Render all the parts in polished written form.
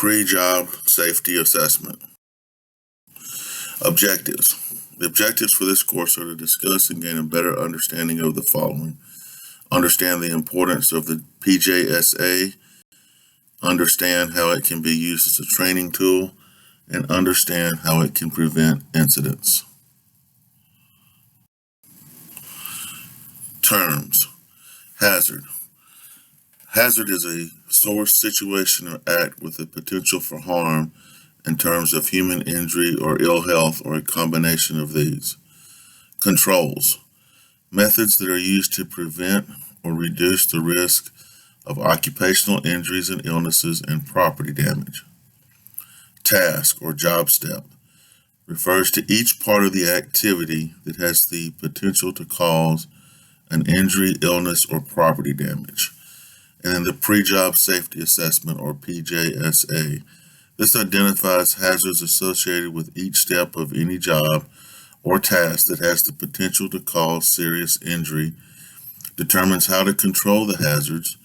Pre-job safety assessment. Objectives. The objectives for this course are to discuss and gain a better understanding of the following. Understand the importance of the Pjsa, understand how it can be used as a training tool, and understand how it can prevent incidents. Terms. Hazard. Hazard is a source, situation, or act with the potential for harm in terms of human injury or ill health or a combination of these. Controls. Methods that are used to prevent or reduce the risk of occupational injuries and illnesses and property damage. Task or job step refers to each part of the activity that has the potential to cause an injury, illness, or property damage. And then the pre-job safety assessment, or Pjsa. This identifies hazards associated with each step of any job or task that has the potential to cause serious injury, determines how to control the hazards,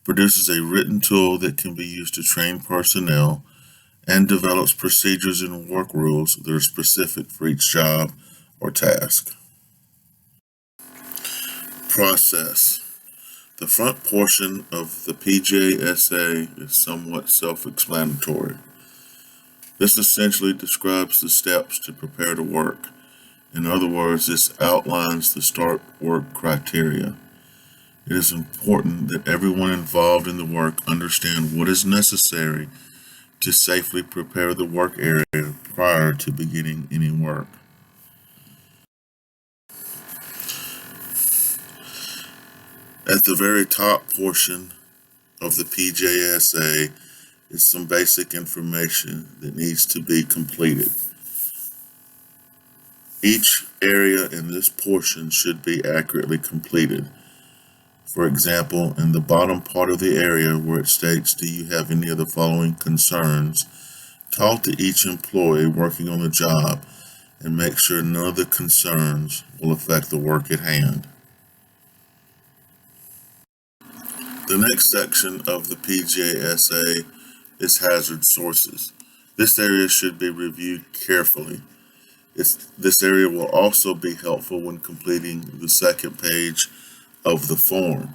produces a written tool that can be used to train personnel, and develops procedures and work rules that are specific for each job or task. Process. The front portion of the Pjsa is somewhat self-explanatory. This essentially describes the steps to prepare to work. In other words, this outlines the start work criteria. It is important that everyone involved in the work understand what is necessary to safely prepare the work area prior to beginning any work. At the very top portion of the Pjsa is some basic information that needs to be completed. Each area in this portion should be accurately completed. For example, in the bottom part of the area where it states, "Do you have any of the following concerns?" talk to each employee working on the job and make sure none of the concerns will affect the work at hand. The next section of the Pjsa is hazard sources. This area should be reviewed carefully. This area will also be helpful when completing the second page of the form.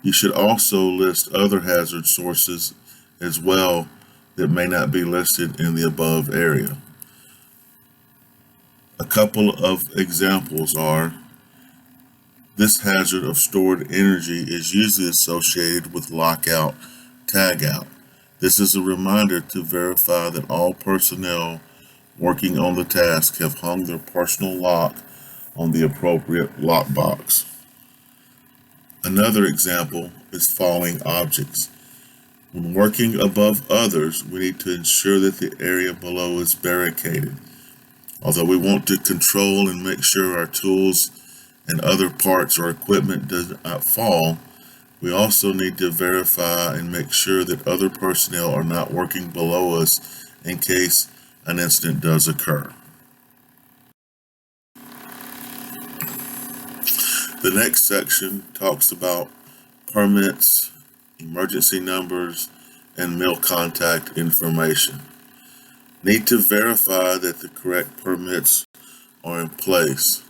You should also list other hazard sources as well that may not be listed in the above area. A couple of examples are: this hazard of stored energy is usually associated with lockout, tagout. This is a reminder to verify that all personnel working on the task have hung their personal lock on the appropriate lockbox. Another example is falling objects. When working above others, we need to ensure that the area below is barricaded. Although we want to control and make sure our tools and other parts or equipment does not fall, we also need to verify and make sure that other personnel are not working below us in case an incident does occur. The next section talks about permits, emergency numbers, and mill contact information. Need to verify that the correct permits are in place.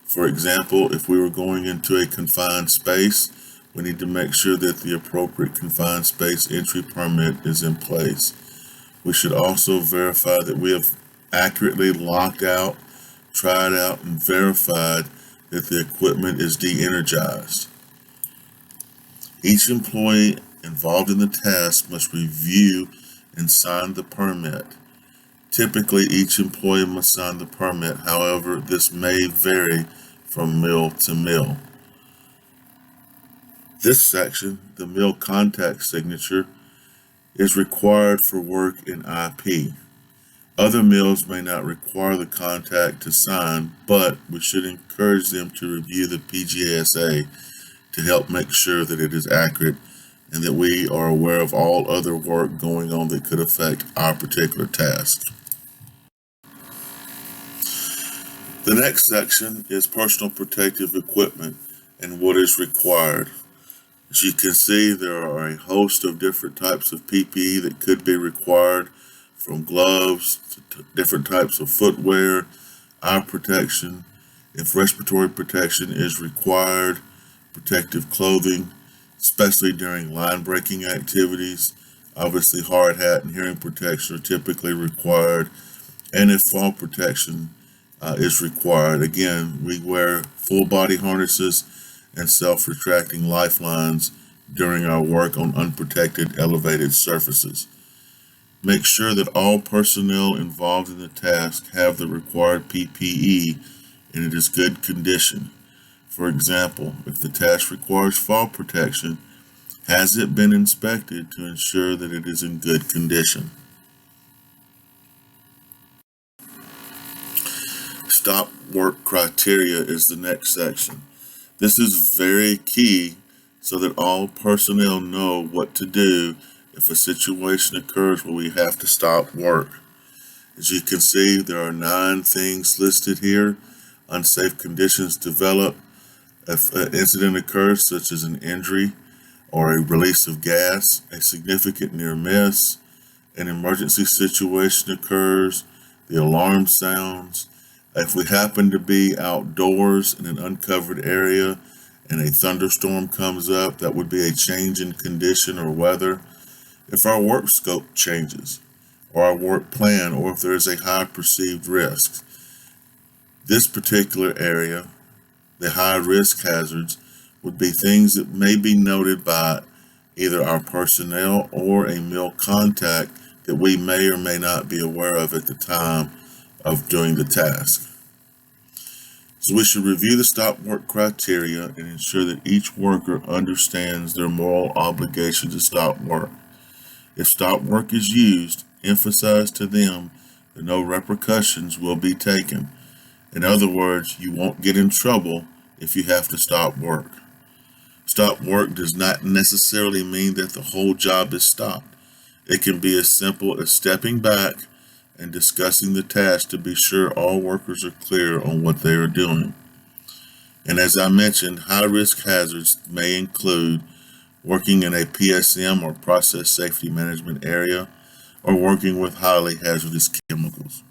For example, if we were going into a confined space, we need to make sure that the appropriate confined space entry permit is in place. We should also verify that we have accurately locked out, tried out, and verified that the equipment is de-energized. Each employee involved in the task must review and sign the permit. Typically, each employee must sign the permit. However, this may vary from mill to mill. This section, the mill contact signature, is required for work in IP. Other mills may not require the contact to sign, but we should encourage them to review the Pjsa to help make sure that it is accurate and that we are aware of all other work going on that could affect our particular task. The next section is personal protective equipment and what is required. As you can see, there are a host of different types of PPE that could be required, from gloves to different types of footwear, eye protection, if respiratory protection is required, protective clothing, especially during line breaking activities. Obviously, hard hat and hearing protection are typically required, and if fall protection is required. Again, we wear full body harnesses and self-retracting lifelines during our work on unprotected elevated surfaces. Make sure that all personnel involved in the task have the required PPE and it is good condition. For example, if the task requires fall protection, has it been inspected to ensure that it is in good condition? Stop work criteria is the next section. This is very key so that all personnel know what to do if a situation occurs where we have to stop work. As you can see, there are 9 things listed here. Unsafe conditions develop if an incident occurs, such as an injury or a release of gas, a significant near miss, an emergency situation occurs, the alarm sounds. If we happen to be outdoors in an uncovered area and a thunderstorm comes up, that would be a change in condition or weather. If our work scope changes, or our work plan, or if there is a high perceived risk. This particular area, the high risk hazards, would be things that may be noted by either our personnel or a mill contact that we may or may not be aware of at the time of doing the task. So we should review the stop work criteria and ensure that each worker understands their moral obligation to stop work. If stop work is used, emphasize to them that no repercussions will be taken. In other words, you won't get in trouble if you have to stop work. Stop work does not necessarily mean that the whole job is stopped. It can be as simple as stepping back and discussing the task to be sure all workers are clear on what they are doing. And as I mentioned, high-risk hazards may include working in a PSM or process safety management area, or working with highly hazardous chemicals.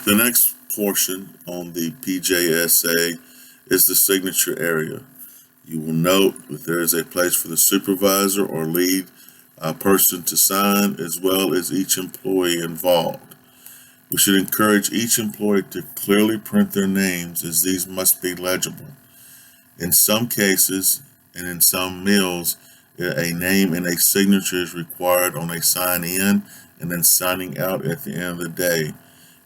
The next portion on the Pjsa is the signature area. You will note that there is a place for the supervisor or lead person to sign, as well as each employee involved. We should encourage each employee to clearly print their names, as these must be legible. In some cases, and in some mills, a name and a signature is required on a sign in and then signing out at the end of the day.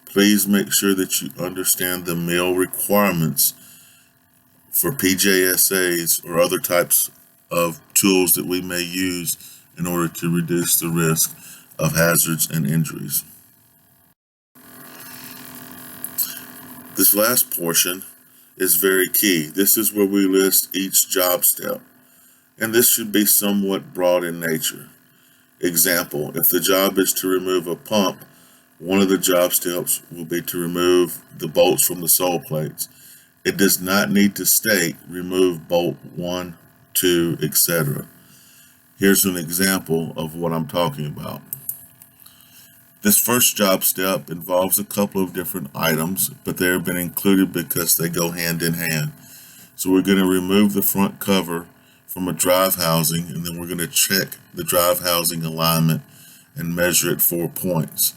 Please make sure that you understand the mill requirements for Pjsas or other types of tools that we may use in order to reduce the risk of hazards and injuries. This last portion is very key. This is where we list each job step, and this should be somewhat broad in nature. Example, if the job is to remove a pump, one of the job steps will be to remove the bolts from the sole plates. It does not need to state remove bolt 1, 2, etc. Here's an example of what I'm talking about. This first job step involves a couple of different items, but they have been included because they go hand in hand. So we're going to remove the front cover from a drive housing, and then we're going to check the drive housing alignment and measure it 4 points.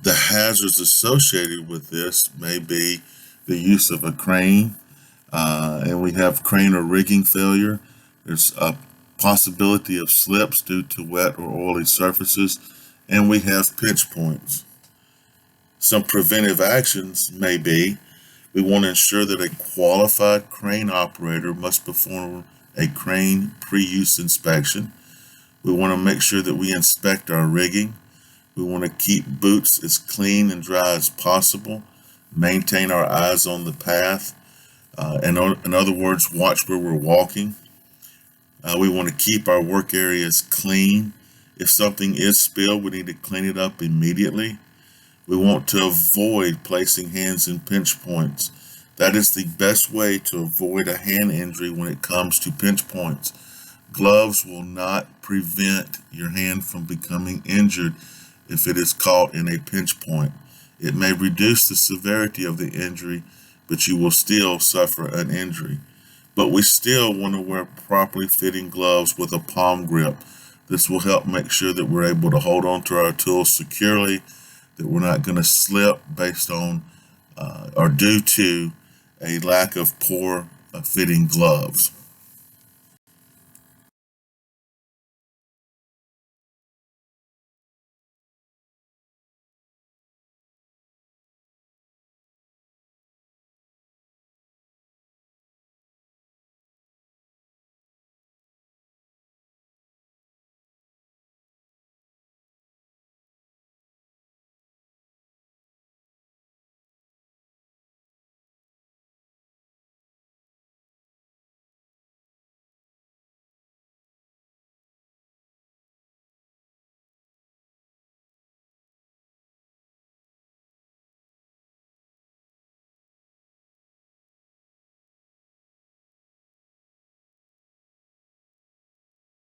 The hazards associated with this may be the use of a crane, and we have crane or rigging failure. There's a possibility of slips due to wet or oily surfaces, and we have pinch points. Some preventive actions may be, we want to ensure that a qualified crane operator must perform a crane pre-use inspection. We want to make sure that we inspect our rigging. We want to keep boots as clean and dry as possible, maintain our eyes on the path, and in other words, watch where we're walking. We want to keep our work areas clean. If something is spilled, we need to clean it up immediately. We want to avoid placing hands in pinch points. That is the best way to avoid a hand injury when it comes to pinch points. Gloves will not prevent your hand from becoming injured if it is caught in a pinch point. It may reduce the severity of the injury, but you will still suffer an injury. But we still want to wear properly fitting gloves with a palm grip. This will help make sure that we're able to hold on to our tools securely, that we're not going to slip based on or due to a lack of poor fitting gloves.